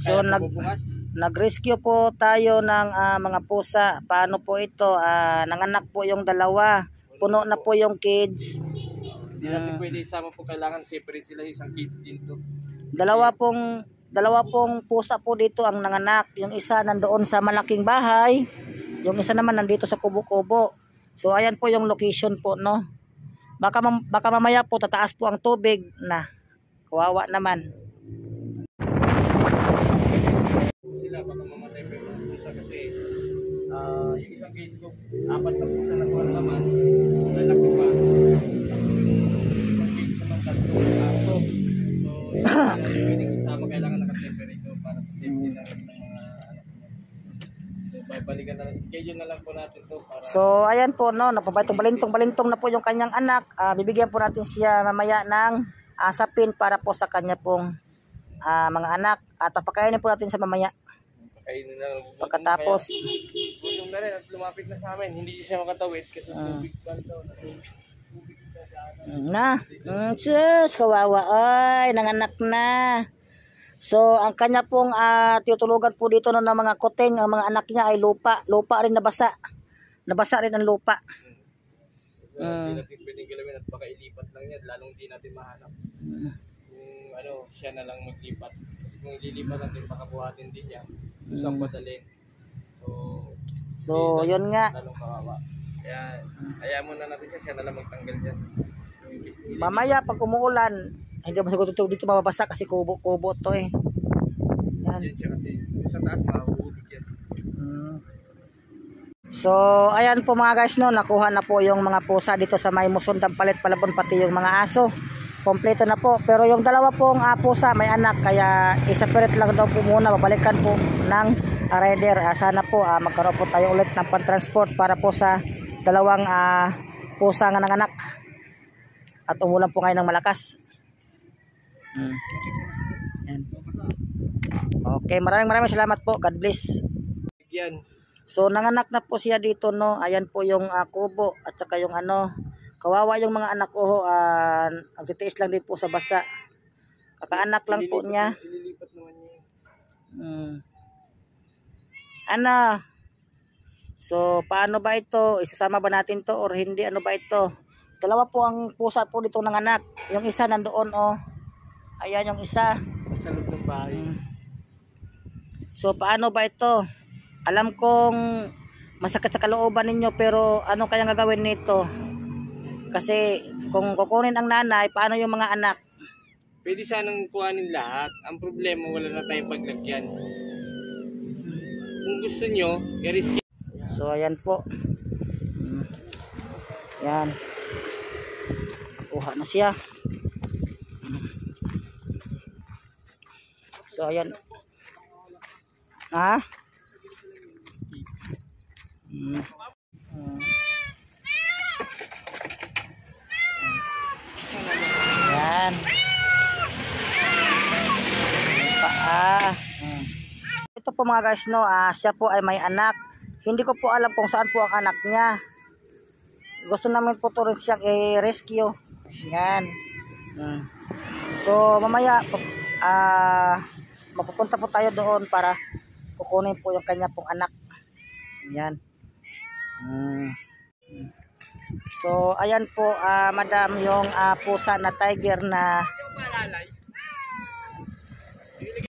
So nag-rescue po tayo ng mga pusa. Paano po ito? Nanganak po yung dalawa. Puno na po yung cage. Hindi natin pwede isama po, kailangan separate sila, isang cage din to. Dalawa pong pusa po dito ang nanganak. Yung isa nandoon sa malaking bahay. Yung isa naman nandito sa kubo-kubo. So ayan po yung location po, no. Baka mamaya po tataas po ang tubig na. Kawawa naman. Sila baka mamatay pa yung pusa kasi yung isang cage ko, 4 na pusa na kuha naman. Lalak ko pa. Isang cage naman 3 aso. So yung pwedeng isama, kailangan nakaseparate ko para sa safety ng mga So balikan na lang, schedule na lang po natin to para... So ayan po, no, balintong na po yung kanyang anak. Bibigyan po natin siya mamaya ng sapin para po sa kanya pong mga anak, at papakainin po natin sa mamaya. Pakainin na lang. Pagkatapos gutom na rin at lumapit na sa amin, hindi siya makatawid kasi tubig pa daw. Sus, kawawa ay, nanganak na. So ang kanya pong tutulugan po dito ng mga kuting, ang mga anak niya ay lupa rin nabasa rin ang lupa. Hindi natin pwedeng galawin at baka ilipat lang yan, lalong di natin mahanap. Kung siya na lang maglipat, kasi kung ililipat natin baka buhatin din niya saan padalhin. So yun nga, lalong kawawa. Kaya muna natin siya na lang magtanggal dyan. Mamaya pag umuulan, hindi mo siguro dito mababasa kasi kubo to eh. Yan. Yan siya kasi sa taas mahuhulog yan. So ayan po mga guys, no, nakuha na po yung mga pusa dito sa may Musundang Palit, Palabon, pati yung mga aso. Kompleto na po, pero yung dalawa pong pusa may anak, kaya i-separate lang daw po muna, babalikan po ng rider. Sana po magkaroon po tayo ulit ng pantransport para po sa dalawang pusa nga nanganak. At umulan po ngayon ng malakas. Yan. Okay, maraming salamat po. God bless. Yan. So nanganak na po siya dito, no. Ayan po yung kubo at saka yung kawawa yung mga anak ko, nagtitiis lang din po sa basa. Kakaanak lang po niya. Ililipat naman niya. So paano ba ito? Isasama ba natin to or hindi? Ano ba ito? Dalawa po ang pusa po dito ng anak. Yung isa nandoon, ayan yung isa. Sa loob ng bahay. So paano ba ito? Alam kong masakit sa kalooban ninyo, pero ano kayang gagawin nito? Kasi kung kukunin ang nanay, paano yung mga anak? Pwede sanang kuhanin lahat. Ang problema, wala na tayong paglagyan. Kung gusto nyo, i-risk. So ayan po. Yan. Kuha na siya. So ayan. Yan. Ito po mga guys, no, siya po ay may anak. Hindi ko po alam kung saan po ang anak niya. Gusto namin po ito rin siyang i-rescue. Yan. So mamaya mapupunta po tayo doon para kukunin po yung kanya pong anak. Yan. So ayan po, madam, yung pusa na tiger na